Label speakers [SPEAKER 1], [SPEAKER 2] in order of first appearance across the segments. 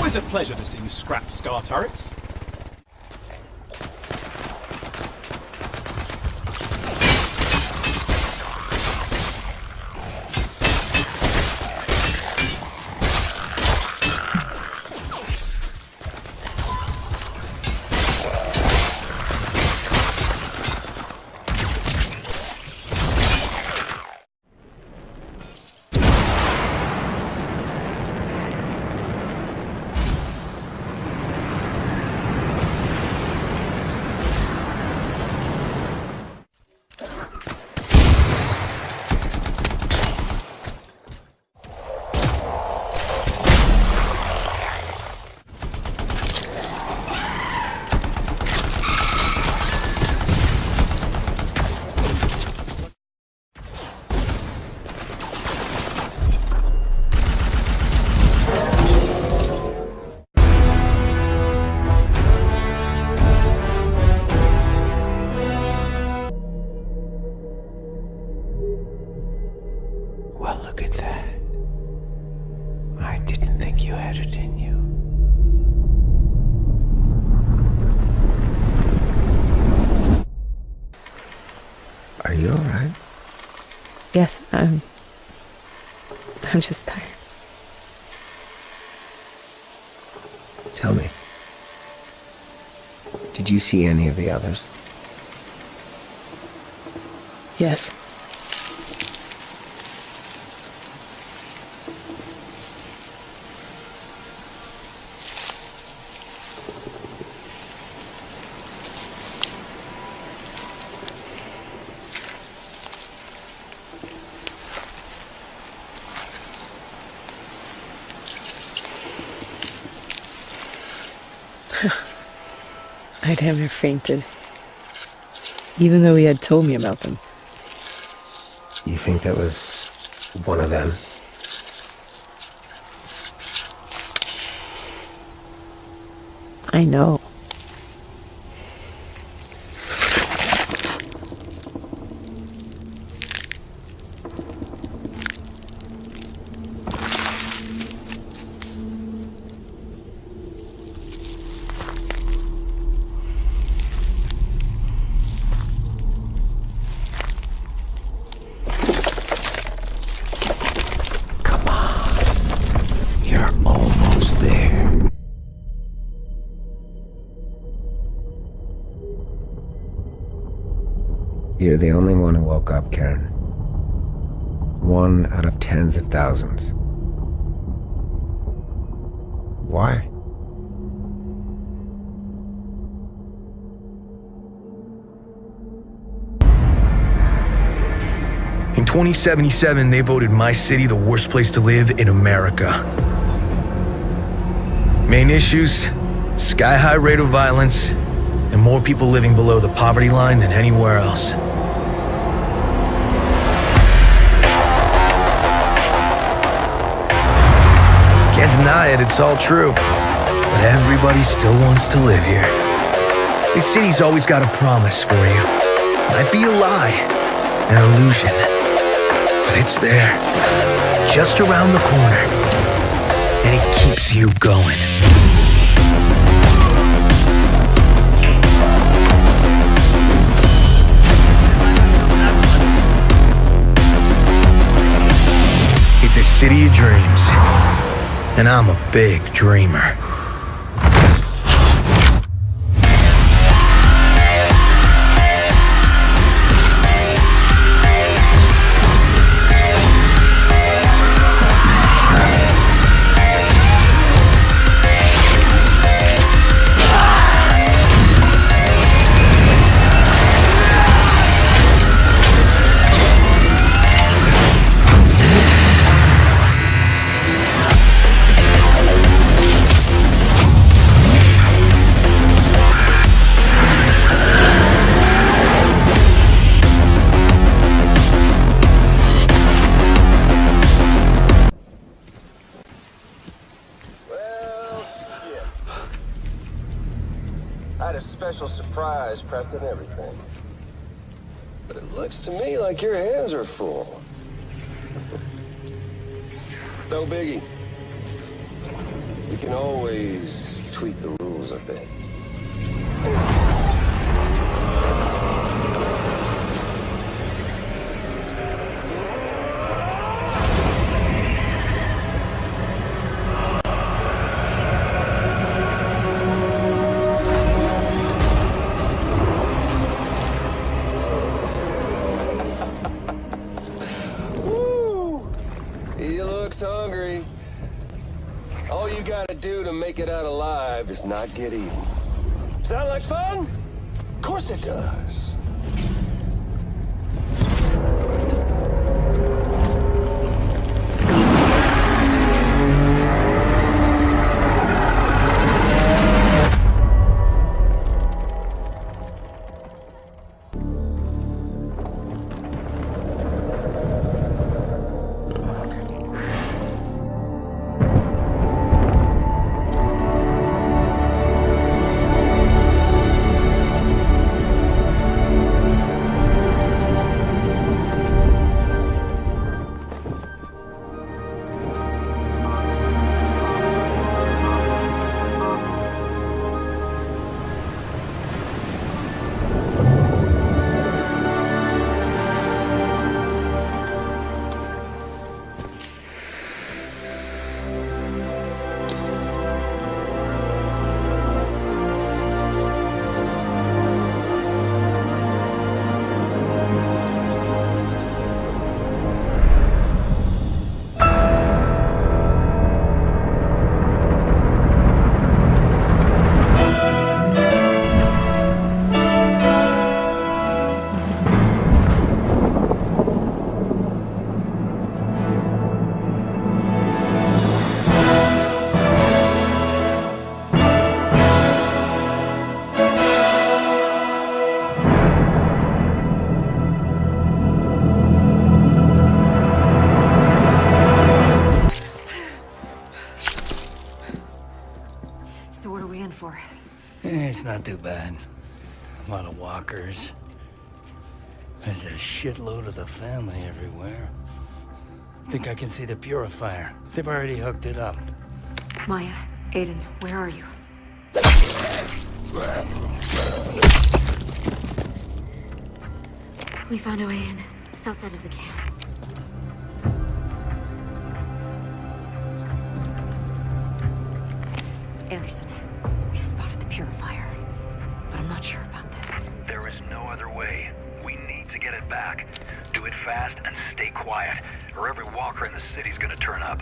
[SPEAKER 1] Always a pleasure to see you scrap Scar turrets.
[SPEAKER 2] Well, look at that. I didn't think you had it in you. Are you alright?
[SPEAKER 3] Yes, I'm just tired.
[SPEAKER 2] Tell me. Did you see any of the others?
[SPEAKER 3] Yes. I damn near fainted. Even though he had told me about them.
[SPEAKER 2] You think that was one of them?
[SPEAKER 3] I know.
[SPEAKER 2] You're the only one who woke up, Karen. One out of tens of thousands. Why?
[SPEAKER 4] In 2077, they voted my city the worst place to live in America. Main issues: sky-high rate of violence, and more people living below the poverty line than anywhere else. Can't deny it, it's all true. But everybody still wants to live here. This city's always got a promise for you. Might be a lie, an illusion, but it's there, just around the corner, and it keeps you going. It's a city of dreams, and I'm a big dreamer.
[SPEAKER 5] I had a special surprise prepped and everything. But it looks to me like your hands are full. It's no biggie. We can always tweak the rules a bit. Woo! He looks hungry. All you gotta do to make it out alive is not get eaten. Sound like fun? Of course it does.
[SPEAKER 6] So what are we in for?
[SPEAKER 2] It's not too bad. A lot of walkers. There's a shitload of the family everywhere. Think I can see the purifier. They've already hooked it up.
[SPEAKER 6] Maya, Aiden, where are you? We found a way in. South side of the camp. Anderson, we've spotted the purifier, but I'm not sure about this.
[SPEAKER 7] There is no other way. We need to get it back. Do it fast and stay quiet, or every walker in the city's gonna turn up.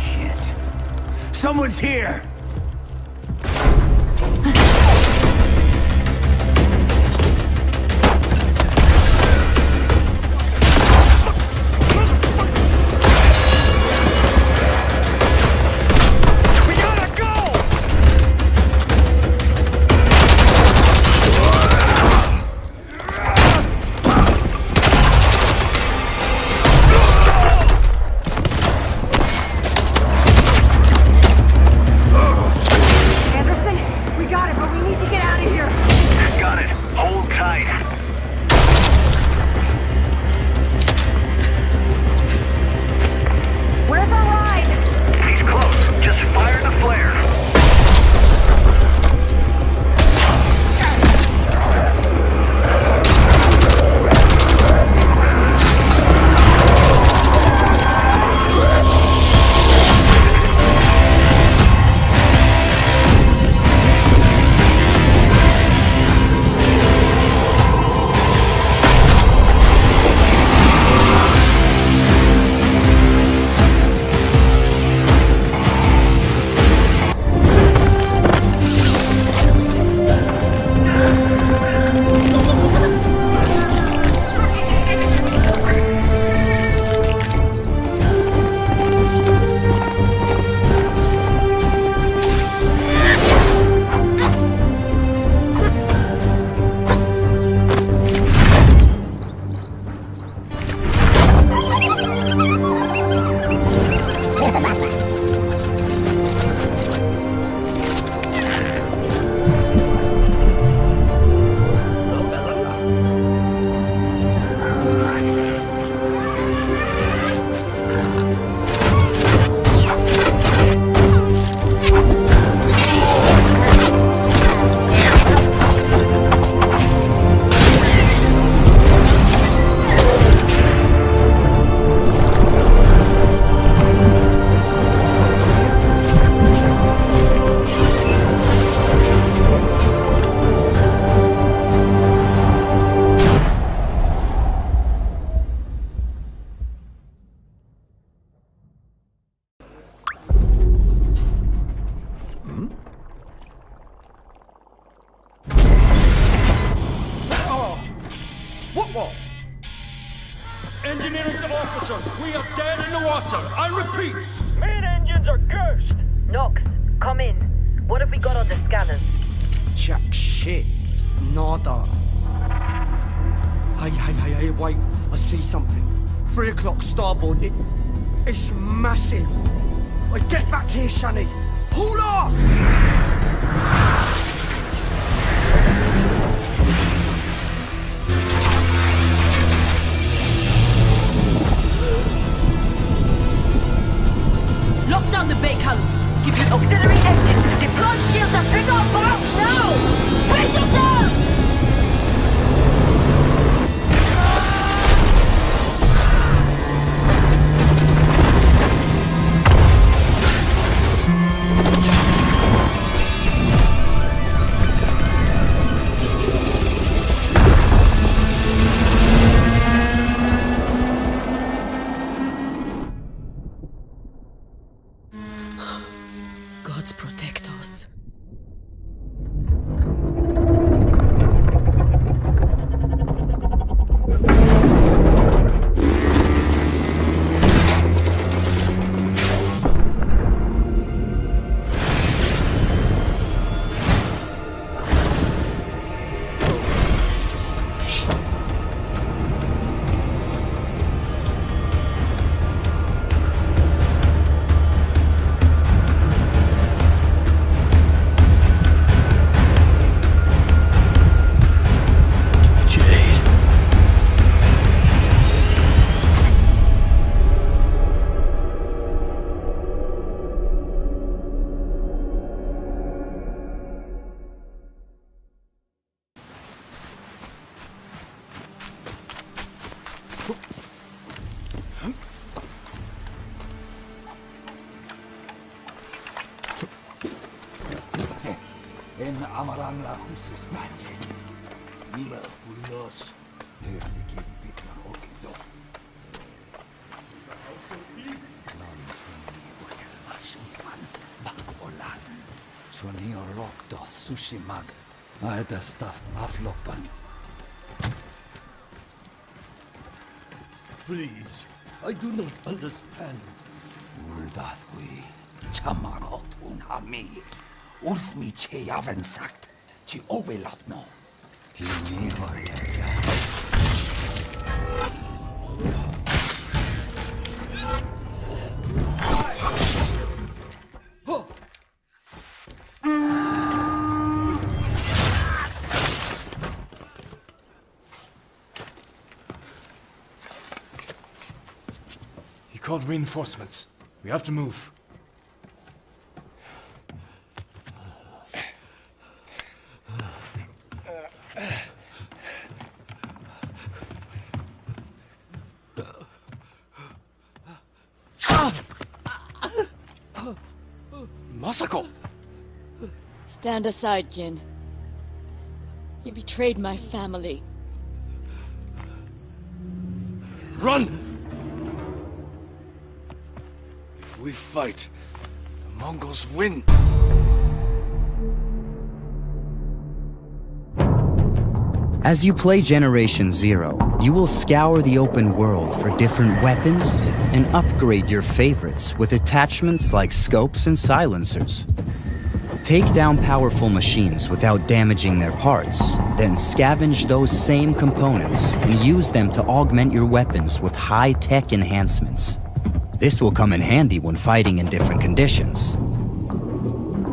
[SPEAKER 2] Shit. Someone's here!
[SPEAKER 8] What?
[SPEAKER 9] Engineering to officers, we are dead in the water. I repeat.
[SPEAKER 10] Main engines are cursed.
[SPEAKER 11] Nox, come in. What have we got on the scanners?
[SPEAKER 8] Jack shit. Nada. Hey, wait. I see something. 3 o'clock starboard. It's massive. Like, get back here, Shani. Hold off!
[SPEAKER 11] Lock down the bay column. Give it auxiliary engines. Deploy shields and bring on bomb now! Brace yourselves!
[SPEAKER 3] Gods protect us.
[SPEAKER 9] En amaran la husis manje. Nima ulos. Derlikin bitna okido. Bakolan. Suani orokto sushi mag. Aeda staff aflopan. Please, I do not understand. Uldathwi. Chamagotun hami. Ulfmi che yaven sagt. Ci obelatno. Ti mi horia.
[SPEAKER 12] He called reinforcements. We have to move. Masako!
[SPEAKER 13] Stand aside, Jin. You betrayed my family.
[SPEAKER 12] Run! If we fight, the Mongols win.
[SPEAKER 14] As you play Generation Zero, you will scour the open world for different weapons and upgrade your favorites with attachments like scopes and silencers. Take down powerful machines without damaging their parts, then scavenge those same components and use them to augment your weapons with high-tech enhancements. This will come in handy when fighting in different conditions.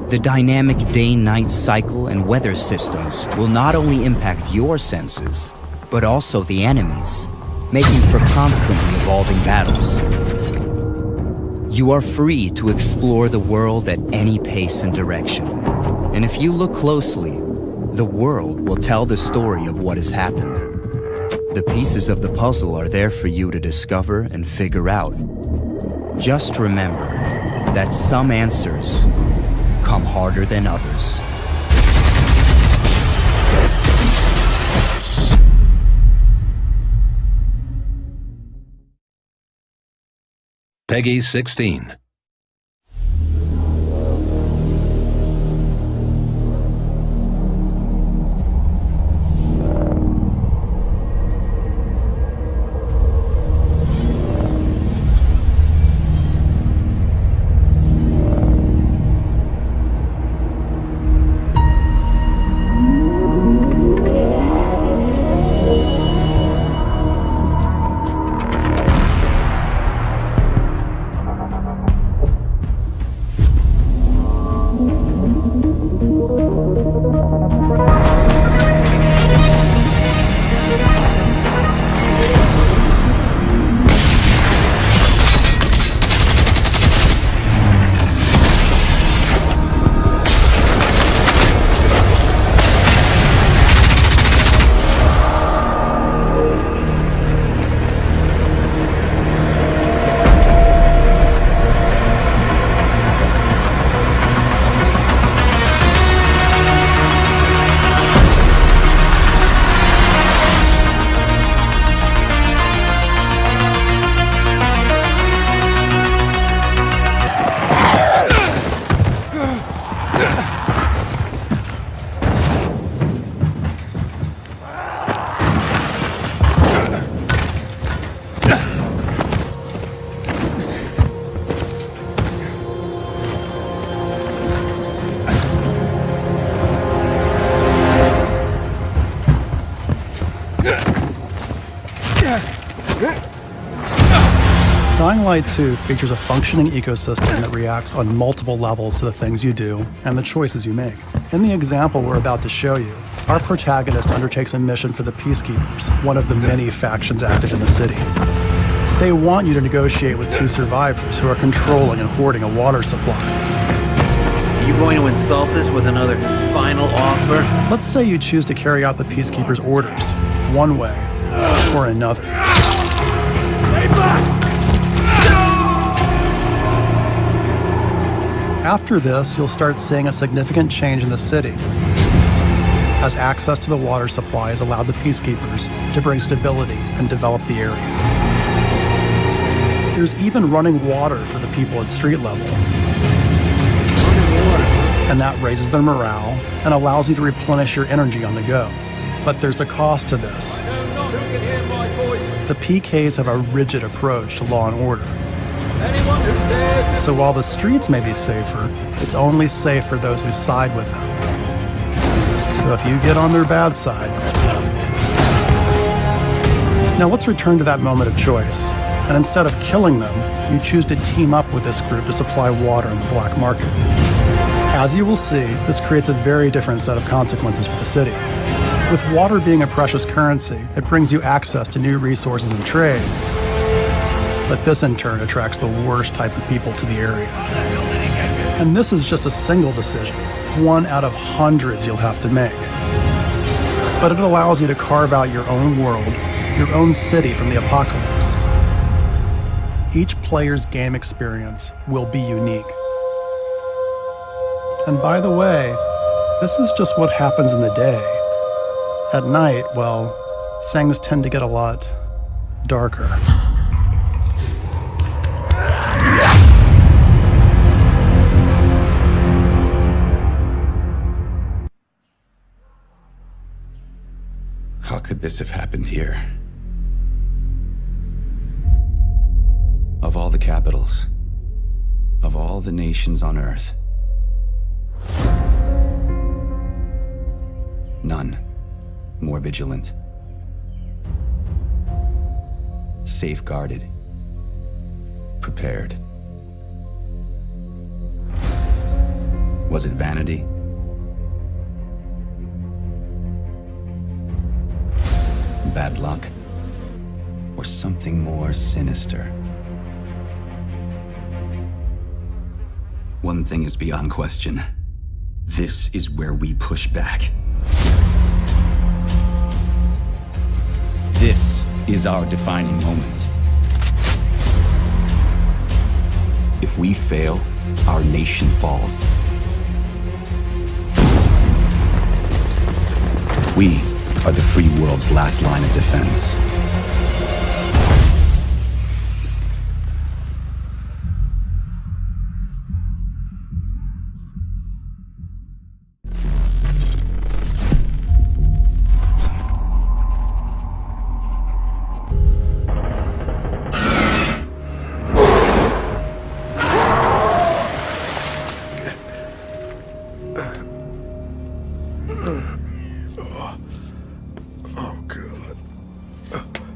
[SPEAKER 14] The dynamic day-night cycle and weather systems will not only impact your senses, but also the enemies, making for constantly evolving battles. You are free to explore the world at any pace and direction. And if you look closely, the world will tell the story of what has happened. The pieces of the puzzle are there for you to discover and figure out. Just remember that some answers come harder than others.
[SPEAKER 15] Peggy 16.
[SPEAKER 16] Dying Light 2 features a functioning ecosystem that reacts on multiple levels to the things you do and the choices you make. In the example we're about to show you, our protagonist undertakes a mission for the Peacekeepers, one of the many factions active in the city. They want you to negotiate with two survivors who are controlling and hoarding a water supply.
[SPEAKER 17] Are you going to insult us with another final offer?
[SPEAKER 16] Let's say you choose to carry out the Peacekeepers' orders, one way or another. After this, you'll start seeing a significant change in the city, as access to the water supply has allowed the Peacekeepers to bring stability and develop the area. There's even running water for the people at street level. And that raises their morale and allows you to replenish your energy on the go. But there's a cost to this. The PKs have a rigid approach to law and order. So while the streets may be safer, it's only safe for those who side with them. So if you get on their bad side... Now let's return to that moment of choice. And instead of killing them, you choose to team up with this group to supply water in the black market. As you will see, this creates a very different set of consequences for the city. With water being a precious currency, it brings you access to new resources and trade. But this in turn attracts the worst type of people to the area. And this is just a single decision, one out of hundreds you'll have to make. But it allows you to carve out your own world, your own city from the apocalypse. Each player's game experience will be unique. And by the way, this is just what happens in the day. At night, well, things tend to get a lot darker.
[SPEAKER 18] How could this have happened here? Of all the capitals, of all the nations on Earth, none more vigilant, safeguarded, prepared. Was it vanity? Bad luck? Or something more sinister? One thing is beyond question. This is where we push back. This is our defining moment. If we fail, our nation falls. We are the free world's last line of defense.
[SPEAKER 4] Oh, God.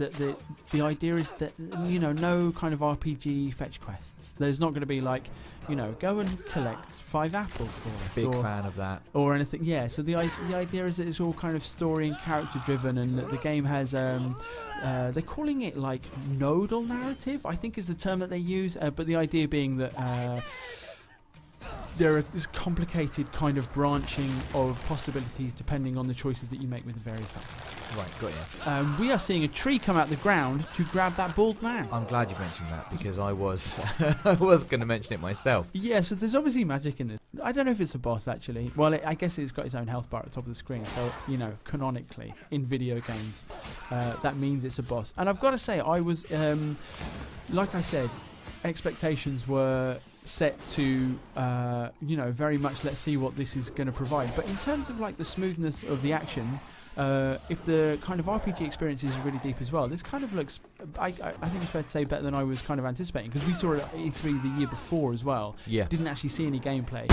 [SPEAKER 19] that the idea is that, you know, no kind of RPG fetch quests. There's not going to be like, you know, go and collect 5 apples for us.
[SPEAKER 20] Big fan of that.
[SPEAKER 19] Or anything. Yeah. So the idea is that it's all kind of story and character driven, and that the game has they're calling it like nodal narrative, I think is the term that they use. But the idea being that there is complicated kind of branching of possibilities depending on the choices that you make with the various factions.
[SPEAKER 20] Right, got you.
[SPEAKER 19] We are seeing a tree come out the ground to grab that bald man.
[SPEAKER 20] I'm glad you mentioned that, because I was I was going to mention it myself.
[SPEAKER 19] Yeah, so there's obviously magic in this. I don't know if it's a boss, actually. Well, I guess it's got its own health bar at the top of the screen, so, you know, canonically, in video games, that means it's a boss. And I've got to say, I was, like I said, expectations were set to you know, very much let's see what this is going to provide. But in terms of like the smoothness of the action, if the kind of RPG experience is really deep as well, this kind of looks, I think it's fair to say, better than I was kind of anticipating, because we saw it at E3 the year before as well.
[SPEAKER 20] Yeah.
[SPEAKER 19] Didn't actually see any gameplay.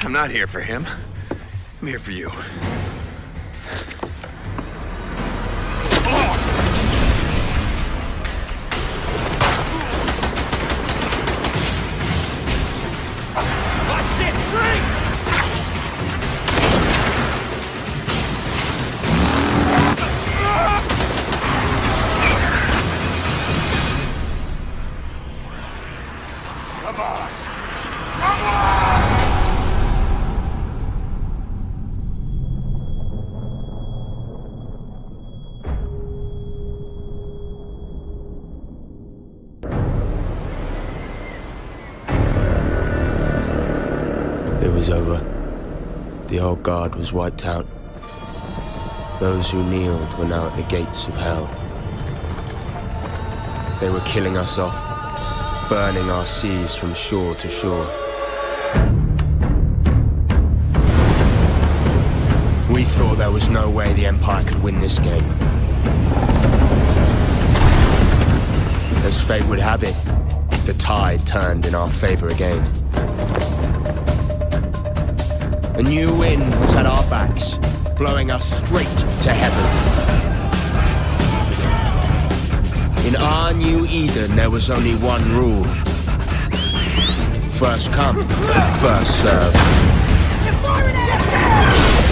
[SPEAKER 21] I'm not here for him. I'm here for you.
[SPEAKER 9] Oh shit, freeze!
[SPEAKER 21] Come on! Come on!
[SPEAKER 22] It was over. The old guard was wiped out. Those who kneeled were now at the gates of hell. They were killing us off, burning our seas from shore to shore. We thought there was no way the Empire could win this game. As fate would have it, the tide turned in our favor again. A new wind was at our backs, blowing us straight to heaven. In our new Eden, there was only one rule. First come, first serve.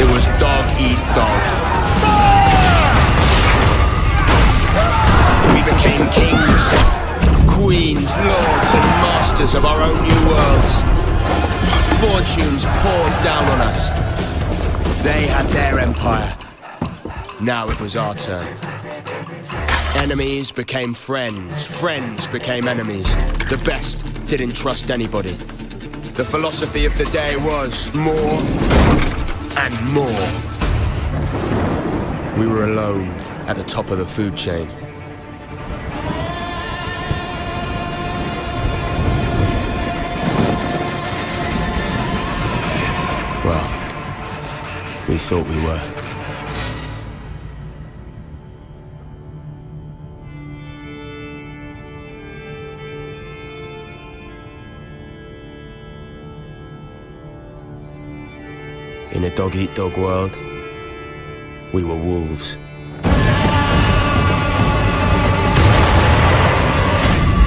[SPEAKER 22] It was dog eat dog. We became kings, queens, lords, and masters of our own new worlds. Fortunes poured down on us. They had their empire. Now it was our turn. Enemies became friends. Friends became enemies. The best didn't trust anybody. The philosophy of the day was more and more. We were alone at the top of the food chain. we thought we were. In a dog-eat-dog world, we were wolves.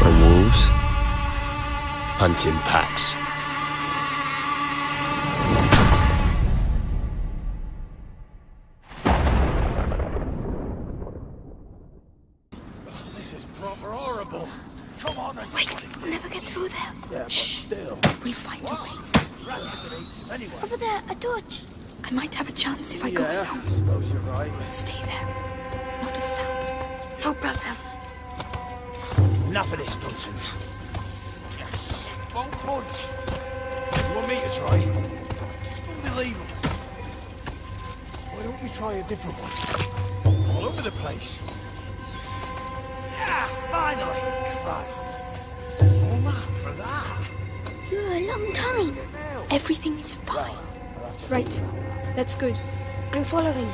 [SPEAKER 22] And wolves hunt in packs.
[SPEAKER 8] This is proper horrible. Come on,
[SPEAKER 6] Wait, we'll never get through there.
[SPEAKER 8] Yeah, but still.
[SPEAKER 6] We'll find a way.
[SPEAKER 8] Rats are gonna eat us anyway.
[SPEAKER 6] Over there, a torch. I might have a chance if I go alone.
[SPEAKER 8] I suppose you're right.
[SPEAKER 6] Stay there. Not a sound. No problem.
[SPEAKER 8] Enough of this nonsense. Won't punch. You want me to try? Unbelievable. Why don't we try a different one? All over the place. Ah, finally! Christ. Oh man, for that.
[SPEAKER 6] You're a long time. Everything is fine. Right. That's good. I'm following.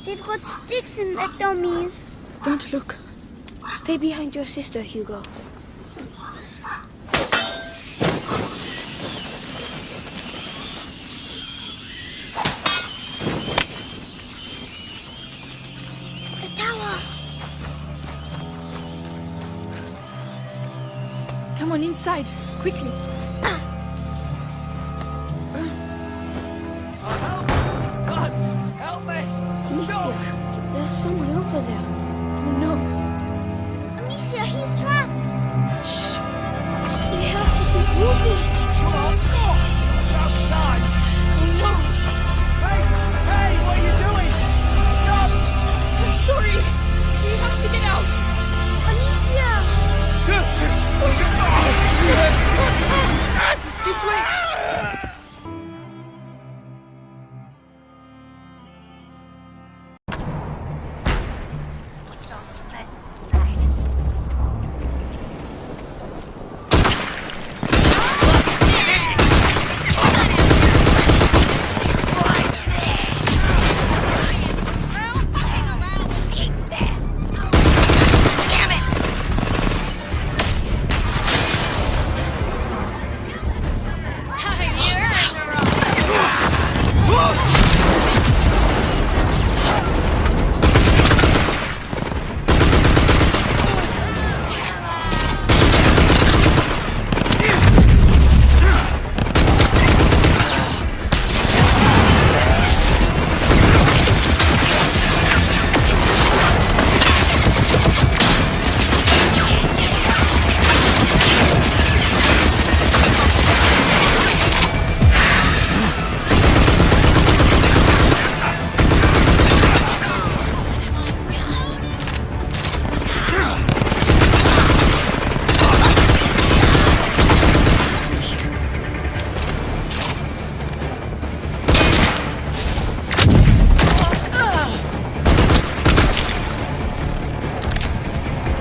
[SPEAKER 1] They've got sticks in their dummies.
[SPEAKER 6] Don't look. Stay behind your sister, Hugo.
[SPEAKER 1] The tower.
[SPEAKER 6] Come on inside, quickly.
[SPEAKER 8] Help me!
[SPEAKER 6] Amicia, there's someone over there. Oh no.
[SPEAKER 1] Amicia, he's trapped.
[SPEAKER 6] Shh. We have to keep moving.
[SPEAKER 8] Come on, go! Outside!
[SPEAKER 6] Oh no.
[SPEAKER 8] Hey, what are you doing? Stop!
[SPEAKER 6] I'm sorry. We have to get out.
[SPEAKER 1] Amicia!
[SPEAKER 6] This way.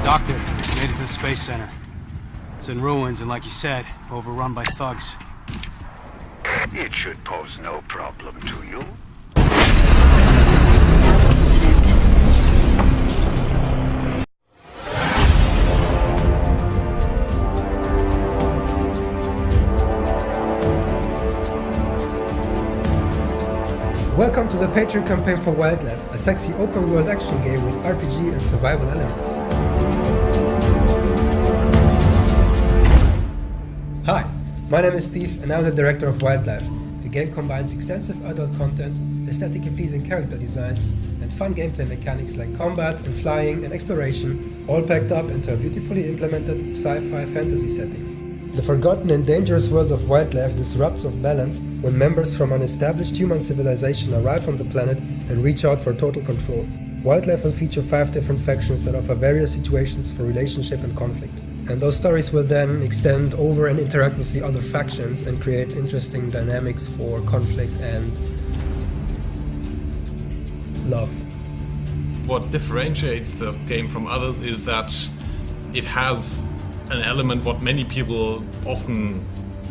[SPEAKER 5] Doctor, made it to the Space Center. It's in ruins and, like you said, overrun by thugs.
[SPEAKER 7] It should pose no problem to you.
[SPEAKER 23] Welcome to the Patreon campaign for Wildlife, a sexy open-world action game with RPG and survival elements. Hi, my name is Steve and I'm the director of Wildlife, the game combines extensive adult content, aesthetically pleasing character designs, and fun gameplay mechanics like combat and flying and exploration, all packed up into a beautifully implemented sci-fi fantasy setting. The forgotten and dangerous world of wildlife disrupts of balance when members from an established human civilization arrive on the planet and reach out for total control. Wildlife will feature 5 different factions that offer various situations for relationship and conflict. And those stories will then extend over and interact with the other factions and create interesting dynamics for conflict and love.
[SPEAKER 2] What differentiates the game from others is that it has an element what many people often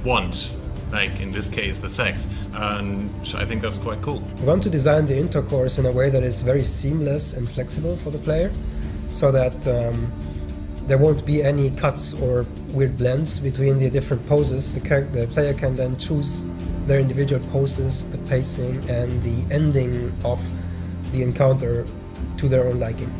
[SPEAKER 2] want, like in this case the sex, and I think that's quite cool.
[SPEAKER 23] We want to design the intercourse in a way that is very seamless and flexible for the player, so that there won't be any cuts or weird blends between the different poses. The player can then choose their individual poses, the pacing, and the ending of the encounter to their own liking.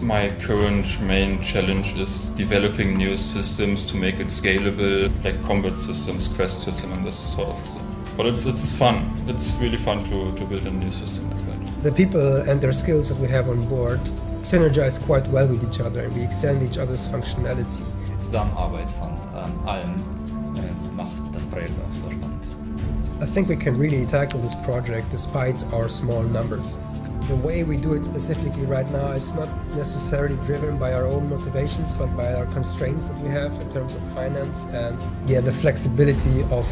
[SPEAKER 10] My current main challenge is developing new systems to make it scalable, like combat systems, quest system, and this sort of stuff. But it's fun. It's really fun to build a new system like that.
[SPEAKER 23] The people and their skills that we have on board synergize quite well with each other, and we extend each other's functionality.
[SPEAKER 10] Zusammenarbeit von allen macht das Projekt auch so spannend.
[SPEAKER 23] I think we can really tackle this project despite our small numbers. The way we do it specifically right now is not necessarily driven by our own motivations, but by our constraints that we have in terms of finance and the flexibility of